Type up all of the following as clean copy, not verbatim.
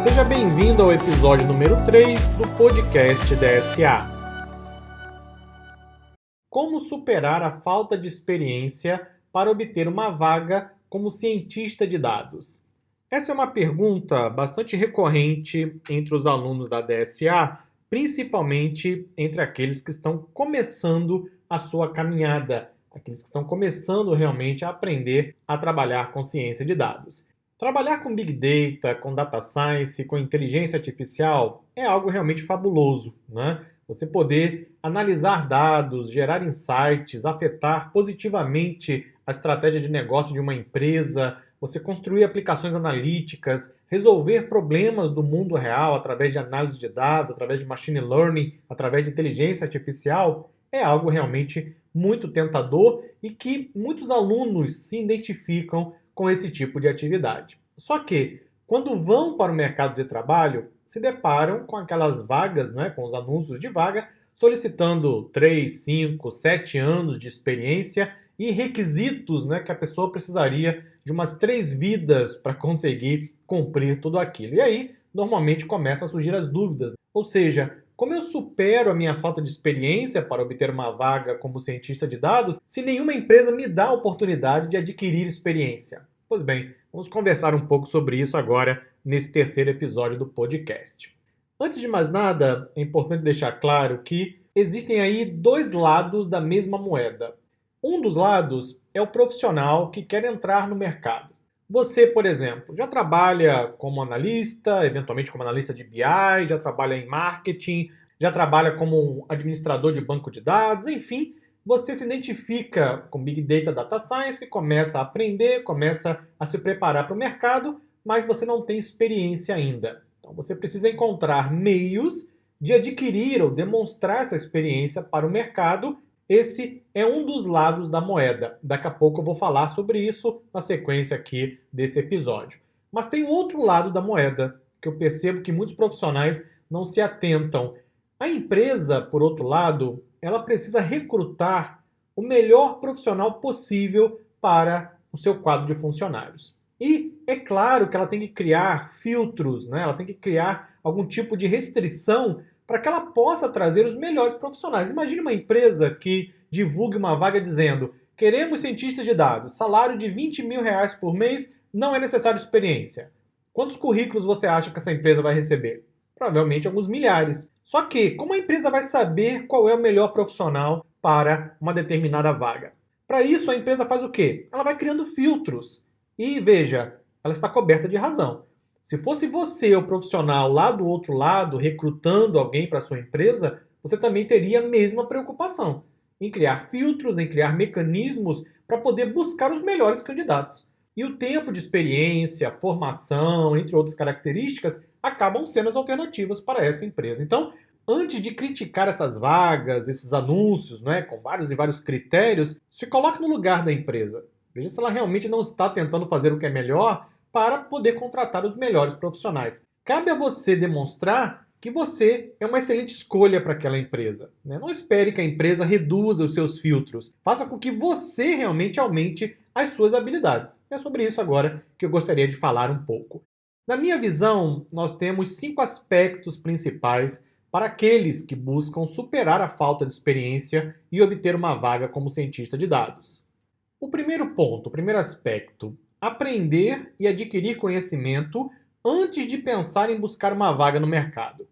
Seja bem-vindo ao episódio número 3 do podcast DSA. Como superar a falta de experiência para obter uma vaga como cientista de dados? Essa é uma pergunta bastante recorrente entre os alunos da DSA, principalmente entre aqueles que estão começando a sua caminhada, aqueles que estão começando realmente a aprender a trabalhar com ciência de dados. Trabalhar com Big Data, com Data Science, com inteligência artificial é algo realmente fabuloso, né? Você poder analisar dados, gerar insights, afetar positivamente a estratégia de negócio de uma empresa, você construir aplicações analíticas, resolver problemas do mundo real através de análise de dados, através de machine learning, através de inteligência artificial, é algo realmente muito tentador e que muitos alunos se identificam com esse tipo de atividade. Só que, quando vão para o mercado de trabalho, se deparam com aquelas vagas, né, com os anúncios de vaga, solicitando 3, 5, 7 anos de experiência e requisitos, né, que a pessoa precisaria de umas 3 vidas para conseguir cumprir tudo aquilo. E aí, normalmente, começam a surgir as dúvidas. Ou seja, como eu supero a minha falta de experiência para obter uma vaga como cientista de dados se nenhuma empresa me dá a oportunidade de adquirir experiência? Pois bem, vamos conversar um pouco sobre isso agora nesse terceiro episódio do podcast. Antes de mais nada, é importante deixar claro que existem aí 2 lados da mesma moeda. Um dos lados é o profissional que quer entrar no mercado. Você, por exemplo, já trabalha como analista, eventualmente como analista de BI, já trabalha em marketing, já trabalha como um administrador de banco de dados, enfim, você se identifica com Big Data, Data Science, começa a aprender, começa a se preparar para o mercado, mas você não tem experiência ainda. Então você precisa encontrar meios de adquirir ou demonstrar essa experiência para o mercado. Esse é um dos lados da moeda. Daqui a pouco eu vou falar sobre isso na sequência aqui desse episódio. Mas tem um outro lado da moeda, que eu percebo que muitos profissionais não se atentam. A empresa, por outro lado, ela precisa recrutar o melhor profissional possível para o seu quadro de funcionários. E é claro que ela tem que criar filtros, né? Ela tem que criar algum tipo de restrição para que ela possa trazer os melhores profissionais. Imagine uma empresa que divulgue uma vaga dizendo: queremos cientistas de dados, salário de R$20 mil por mês, não é necessário experiência. Quantos currículos você acha que essa empresa vai receber? Provavelmente alguns milhares. Só que, como a empresa vai saber qual é o melhor profissional para uma determinada vaga? Para isso, a empresa faz o quê? Ela vai criando filtros. E veja, ela está coberta de razão. Se fosse você, o profissional, lá do outro lado, recrutando alguém para a sua empresa, você também teria a mesma preocupação em criar filtros, em criar mecanismos para poder buscar os melhores candidatos. E o tempo de experiência, formação, entre outras características, acabam sendo as alternativas para essa empresa. Então, antes de criticar essas vagas, esses anúncios, né, com vários e vários critérios, se coloque no lugar da empresa. Veja se ela realmente não está tentando fazer o que é melhor para poder contratar os melhores profissionais. Cabe a você demonstrar que você é uma excelente escolha para aquela empresa, né? Não espere que a empresa reduza os seus filtros. Faça com que você realmente aumente as suas habilidades. É sobre isso agora que eu gostaria de falar um pouco. Na minha visão, nós temos 5 aspectos principais para aqueles que buscam superar a falta de experiência e obter uma vaga como cientista de dados. O primeiro ponto, o primeiro aspecto: aprender e adquirir conhecimento antes de pensar em buscar uma vaga no mercado.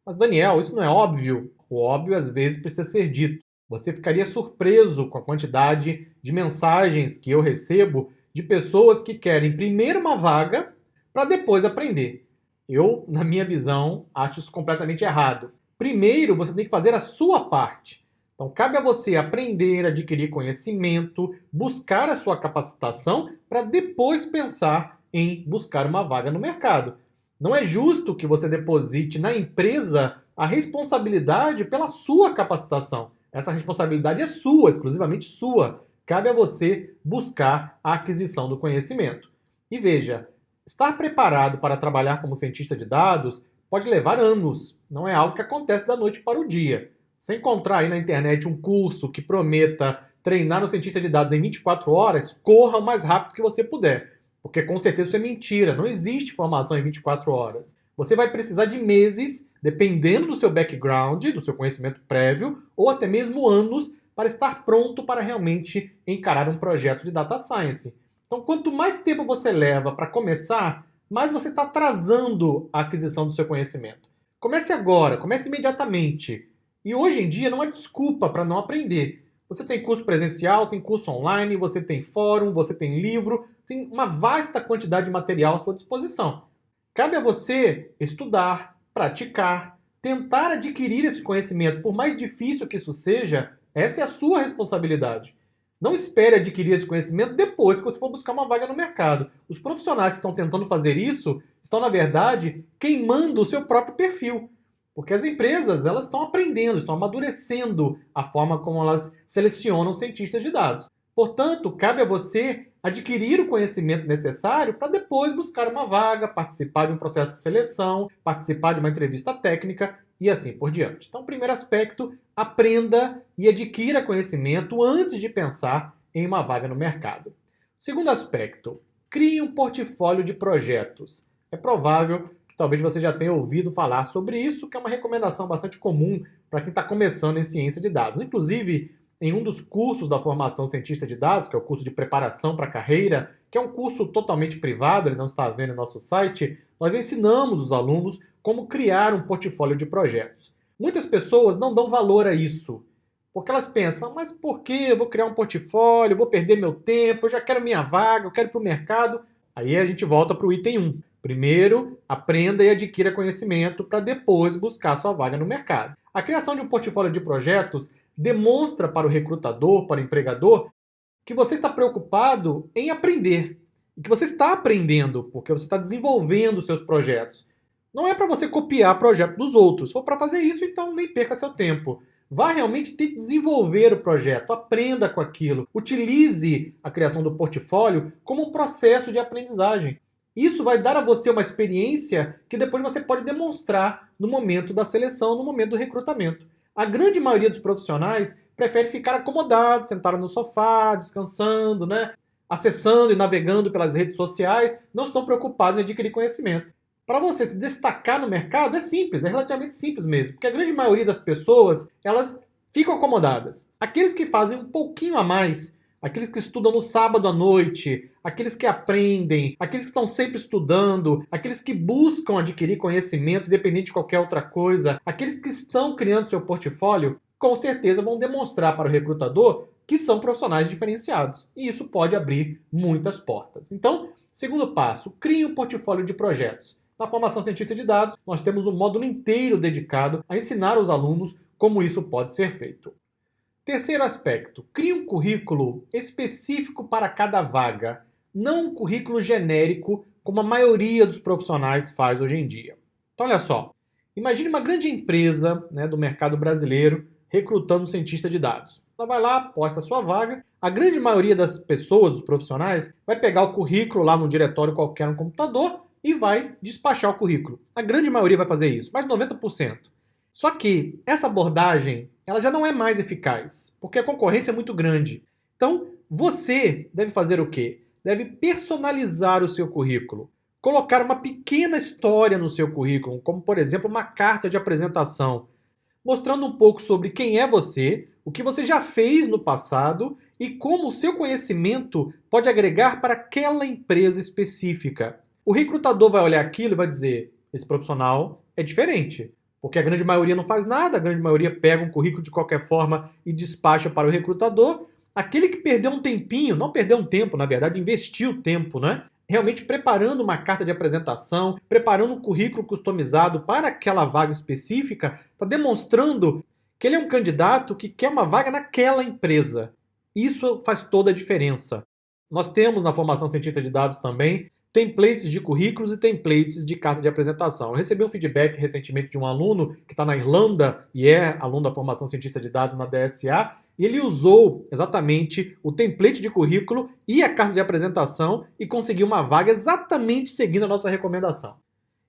Mas, Daniel, isso não é óbvio? O óbvio às vezes precisa ser dito. Você ficaria surpreso com a quantidade de mensagens que eu recebo de pessoas que querem primeiro uma vaga para depois aprender. Eu, na minha visão, acho isso completamente errado. Primeiro, você tem que fazer a sua parte. Então, cabe a você aprender, adquirir conhecimento, buscar a sua capacitação para depois pensar em buscar uma vaga no mercado. Não é justo que você deposite na empresa a responsabilidade pela sua capacitação. Essa responsabilidade é sua, exclusivamente sua. Cabe a você buscar a aquisição do conhecimento. E veja, estar preparado para trabalhar como cientista de dados pode levar anos. Não é algo que acontece da noite para o dia. Se encontrar aí na internet um curso que prometa treinar um cientista de dados em 24 horas, corra o mais rápido que você puder. Porque com certeza isso é mentira, não existe formação em 24 horas. Você vai precisar de meses, dependendo do seu background, do seu conhecimento prévio, ou até mesmo anos, para estar pronto para realmente encarar um projeto de data science. Então, quanto mais tempo você leva para começar, mais você está atrasando a aquisição do seu conhecimento. Comece agora, comece imediatamente. E hoje em dia não há desculpa para não aprender. Você tem curso presencial, tem curso online, você tem fórum, você tem livro, tem uma vasta quantidade de material à sua disposição. Cabe a você estudar, praticar, tentar adquirir esse conhecimento, por mais difícil que isso seja, essa é a sua responsabilidade. Não espere adquirir esse conhecimento depois que você for buscar uma vaga no mercado. Os profissionais que estão tentando fazer isso estão, na verdade, queimando o seu próprio perfil. Porque as empresas elas estão aprendendo, estão amadurecendo a forma como elas selecionam cientistas de dados. Portanto, cabe a você adquirir o conhecimento necessário para depois buscar uma vaga, participar de um processo de seleção, participar de uma entrevista técnica e assim por diante. Então, primeiro aspecto, aprenda e adquira conhecimento antes de pensar em uma vaga no mercado. Segundo aspecto, crie um portfólio de projetos. É provável que talvez você já tenha ouvido falar sobre isso, que é uma recomendação bastante comum para quem está começando em ciência de dados. Inclusive, em um dos cursos da formação cientista de dados, que é o curso de preparação para a carreira, que é um curso totalmente privado, ele não está vendo no nosso site, nós ensinamos os alunos como criar um portfólio de projetos. Muitas pessoas não dão valor a isso, porque elas pensam, mas por que eu vou criar um portfólio, vou perder meu tempo, eu já quero minha vaga, eu quero ir para o mercado. Aí a gente volta para o item 1. Primeiro, aprenda e adquira conhecimento para depois buscar sua vaga no mercado. A criação de um portfólio de projetos demonstra para o recrutador, para o empregador, que você está preocupado em aprender. E que você está aprendendo, porque você está desenvolvendo seus projetos. Não é para você copiar o projeto dos outros. Se for para fazer isso, então nem perca seu tempo. Vá realmente ter que desenvolver o projeto, aprenda com aquilo. Utilize a criação do portfólio como um processo de aprendizagem. Isso vai dar a você uma experiência que depois você pode demonstrar no momento da seleção, no momento do recrutamento. A grande maioria dos profissionais prefere ficar acomodado, sentado no sofá, descansando, acessando e navegando pelas redes sociais, não estão preocupados em adquirir conhecimento. Para você se destacar no mercado é simples, é relativamente simples mesmo, porque a grande maioria das pessoas, elas ficam acomodadas. Aqueles que fazem um pouquinho a mais, aqueles que estudam no sábado à noite, aqueles que aprendem, aqueles que estão sempre estudando, aqueles que buscam adquirir conhecimento independente de qualquer outra coisa, aqueles que estão criando seu portfólio, com certeza vão demonstrar para o recrutador que são profissionais diferenciados. E isso pode abrir muitas portas. Então, segundo passo, crie um portfólio de projetos. Na formação cientista de dados, nós temos um módulo inteiro dedicado a ensinar aos alunos como isso pode ser feito. Terceiro aspecto, crie um currículo específico para cada vaga, não um currículo genérico, como a maioria dos profissionais faz hoje em dia. Então, olha só, imagine uma grande empresa do mercado brasileiro recrutando um cientista de dados. Ela vai lá, posta a sua vaga, a grande maioria das pessoas, dos profissionais, vai pegar o currículo lá no diretório qualquer no computador e vai despachar o currículo. A grande maioria vai fazer isso, mais de 90%. Só que essa abordagem ela já não é mais eficaz, porque a concorrência é muito grande. Então, você deve fazer o quê? Deve personalizar o seu currículo. Colocar uma pequena história no seu currículo, como, por exemplo, uma carta de apresentação, mostrando um pouco sobre quem é você, o que você já fez no passado e como o seu conhecimento pode agregar para aquela empresa específica. O recrutador vai olhar aquilo e vai dizer, esse profissional é diferente. Porque a grande maioria não faz nada, a grande maioria pega um currículo de qualquer forma e despacha para o recrutador. Aquele que perdeu um tempinho, não perdeu um tempo, na verdade, investiu tempo, realmente preparando uma carta de apresentação, preparando um currículo customizado para aquela vaga específica, está demonstrando que ele é um candidato que quer uma vaga naquela empresa. Isso faz toda a diferença. Nós temos na formação cientista de dados também templates de currículos e templates de carta de apresentação. Eu recebi um feedback recentemente de um aluno que está na Irlanda e é aluno da formação cientista de dados na DSA, e ele usou exatamente o template de currículo e a carta de apresentação e conseguiu uma vaga exatamente seguindo a nossa recomendação.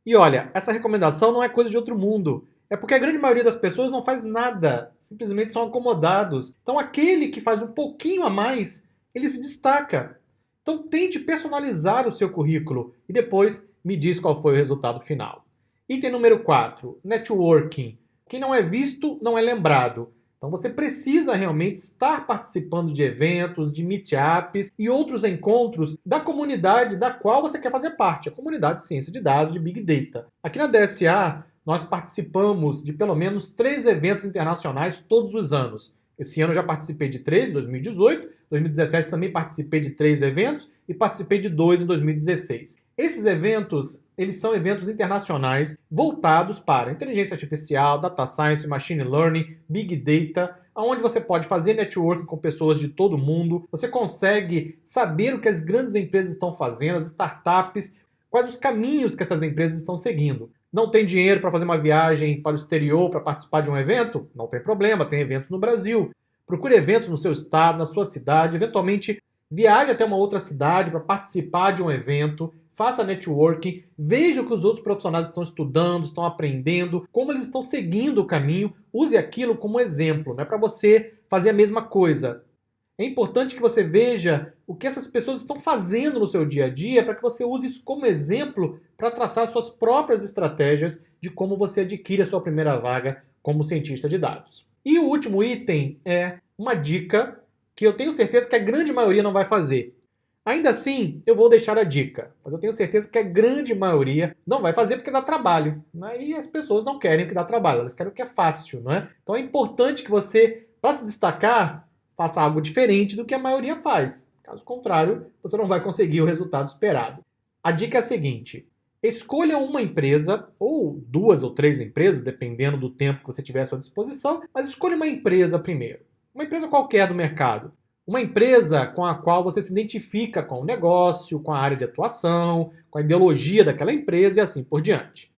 E olha, essa recomendação não é coisa de outro mundo. É porque a grande maioria das pessoas não faz nada, simplesmente são acomodados. Então aquele que faz um pouquinho a mais, ele se destaca. Então tente personalizar o seu currículo e depois me diz qual foi o resultado final. Item número 4, networking. Quem não é visto, não é lembrado. Então você precisa realmente estar participando de eventos, de meetups e outros encontros da comunidade da qual você quer fazer parte, a comunidade de ciência de dados de Big Data. Aqui na DSA, nós participamos de pelo menos 3 eventos internacionais todos os anos. Esse ano eu já participei de 3, em 2018, 2017 também participei de 3 eventos e participei de 2 em 2016. Esses eventos, eles são eventos internacionais voltados para inteligência artificial, data science, machine learning, big data, onde você pode fazer networking com pessoas de todo mundo, você consegue saber o que as grandes empresas estão fazendo, as startups, quais os caminhos que essas empresas estão seguindo. Não tem dinheiro para fazer uma viagem para o exterior para participar de um evento? Não tem problema, tem eventos no Brasil. Procure eventos no seu estado, na sua cidade, eventualmente viaje até uma outra cidade para participar de um evento, faça networking, veja o que os outros profissionais estão estudando, estão aprendendo, como eles estão seguindo o caminho, use aquilo como exemplo, não é para você fazer a mesma coisa. É importante que você veja o que essas pessoas estão fazendo no seu dia a dia para que você use isso como exemplo para traçar suas próprias estratégias de como você adquire a sua primeira vaga como cientista de dados. E o último item é uma dica que eu tenho certeza que a grande maioria não vai fazer. Ainda assim, eu vou deixar a dica, mas eu tenho certeza que a grande maioria não vai fazer porque dá trabalho. Né? E as pessoas não querem o que dá trabalho, elas querem o que é fácil. Não é? Então é importante que você, para se destacar, faça algo diferente do que a maioria faz. Caso contrário, você não vai conseguir o resultado esperado. A dica é a seguinte: escolha uma empresa, ou 2 ou 3 empresas, dependendo do tempo que você tiver à sua disposição, mas escolha uma empresa primeiro. Uma empresa qualquer do mercado. Uma empresa com a qual você se identifica com o negócio, com a área de atuação, com a ideologia daquela empresa e assim por diante.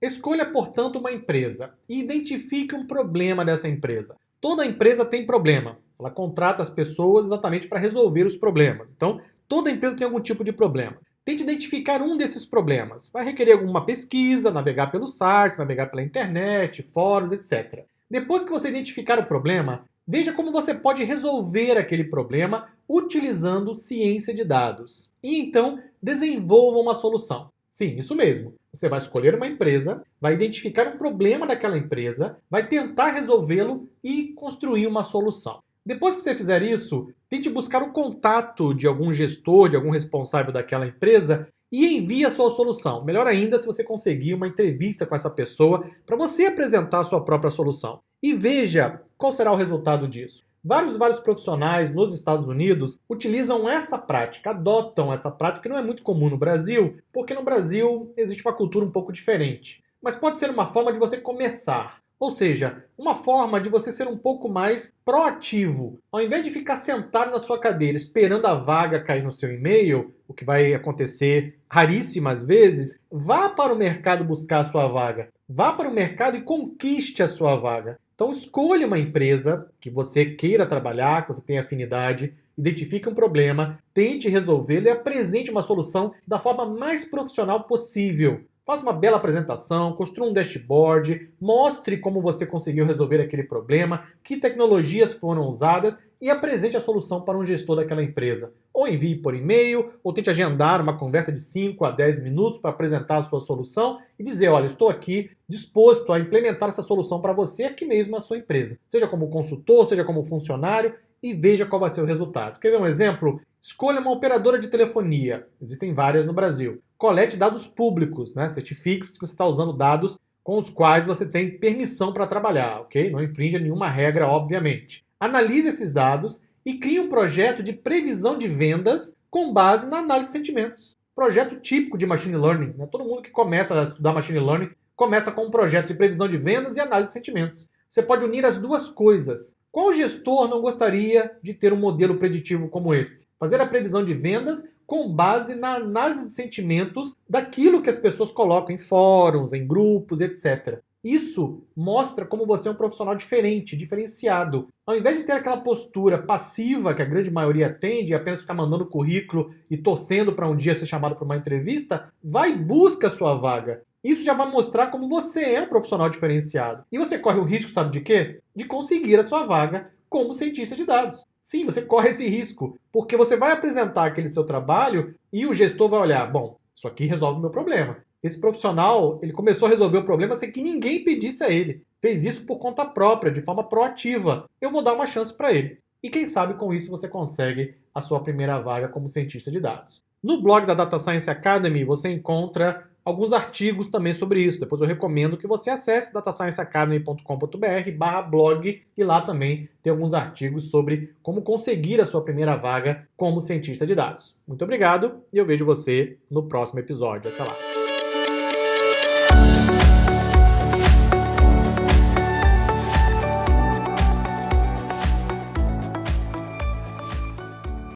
Escolha, portanto, uma empresa e identifique um problema dessa empresa. Toda empresa tem problema. Ela contrata as pessoas exatamente para resolver os problemas. Então, toda empresa tem algum tipo de problema. Tente identificar um desses problemas. Vai requerer alguma pesquisa, navegar pelo site, navegar pela internet, fóruns, etc. Depois que você identificar o problema, veja como você pode resolver aquele problema utilizando ciência de dados. E então, desenvolva uma solução. Sim, isso mesmo. Você vai escolher uma empresa, vai identificar um problema daquela empresa, vai tentar resolvê-lo e construir uma solução. Depois que você fizer isso, tente buscar o contato de algum gestor, de algum responsável daquela empresa e envie a sua solução. Melhor ainda se você conseguir uma entrevista com essa pessoa para você apresentar a sua própria solução. E veja qual será o resultado disso. Vários profissionais nos Estados Unidos utilizam essa prática, adotam essa prática, que não é muito comum no Brasil, porque no Brasil existe uma cultura um pouco diferente. Mas pode ser uma forma de você começar. Ou seja, uma forma de você ser um pouco mais proativo. Ao invés de ficar sentado na sua cadeira esperando a vaga cair no seu e-mail, o que vai acontecer raríssimas vezes, vá para o mercado buscar a sua vaga. Vá para o mercado e conquiste a sua vaga. Então escolha uma empresa que você queira trabalhar, que você tenha afinidade, identifique um problema, tente resolvê-lo e apresente uma solução da forma mais profissional possível. Faça uma bela apresentação, construa um dashboard, mostre como você conseguiu resolver aquele problema, que tecnologias foram usadas e apresente a solução para um gestor daquela empresa. Ou envie por e-mail, ou tente agendar uma conversa de 5 a 10 minutos para apresentar a sua solução e dizer, olha, estou aqui disposto a implementar essa solução para você aqui mesmo na sua empresa. Seja como consultor, seja como funcionário, e veja qual vai ser o resultado. Quer ver um exemplo? Escolha uma operadora de telefonia. Existem várias no Brasil. Colete dados públicos, né? Certifique-se que você está usando dados com os quais você tem permissão para trabalhar, ok? Não infringe nenhuma regra, obviamente. Analise esses dados e crie um projeto de previsão de vendas com base na análise de sentimentos. Projeto típico de machine learning. Né? Todo mundo que começa a estudar machine learning começa com um projeto de previsão de vendas e análise de sentimentos. Você pode unir as duas coisas. Qual gestor não gostaria de ter um modelo preditivo como esse? Fazer a previsão de vendas com base na análise de sentimentos daquilo que as pessoas colocam em fóruns, em grupos, etc. Isso mostra como você é um profissional diferente, diferenciado. Ao invés de ter aquela postura passiva que a grande maioria tem, de apenas ficar mandando currículo e torcendo para um dia ser chamado para uma entrevista, vai e busca a sua vaga. Isso já vai mostrar como você é um profissional diferenciado. E você corre o risco, sabe de quê? De conseguir a sua vaga como cientista de dados. Sim, você corre esse risco, porque você vai apresentar aquele seu trabalho e o gestor vai olhar, bom, isso aqui resolve o meu problema. Esse profissional, ele começou a resolver o problema sem que ninguém pedisse a ele. Fez isso por conta própria, de forma proativa. Eu vou dar uma chance para ele. E quem sabe com isso você consegue a sua primeira vaga como cientista de dados. No blog da Data Science Academy você encontra alguns artigos também sobre isso. Depois eu recomendo que você acesse datascienceacademy.com.br/blog e lá também tem alguns artigos sobre como conseguir a sua primeira vaga como cientista de dados. Muito obrigado e eu vejo você no próximo episódio. Até lá!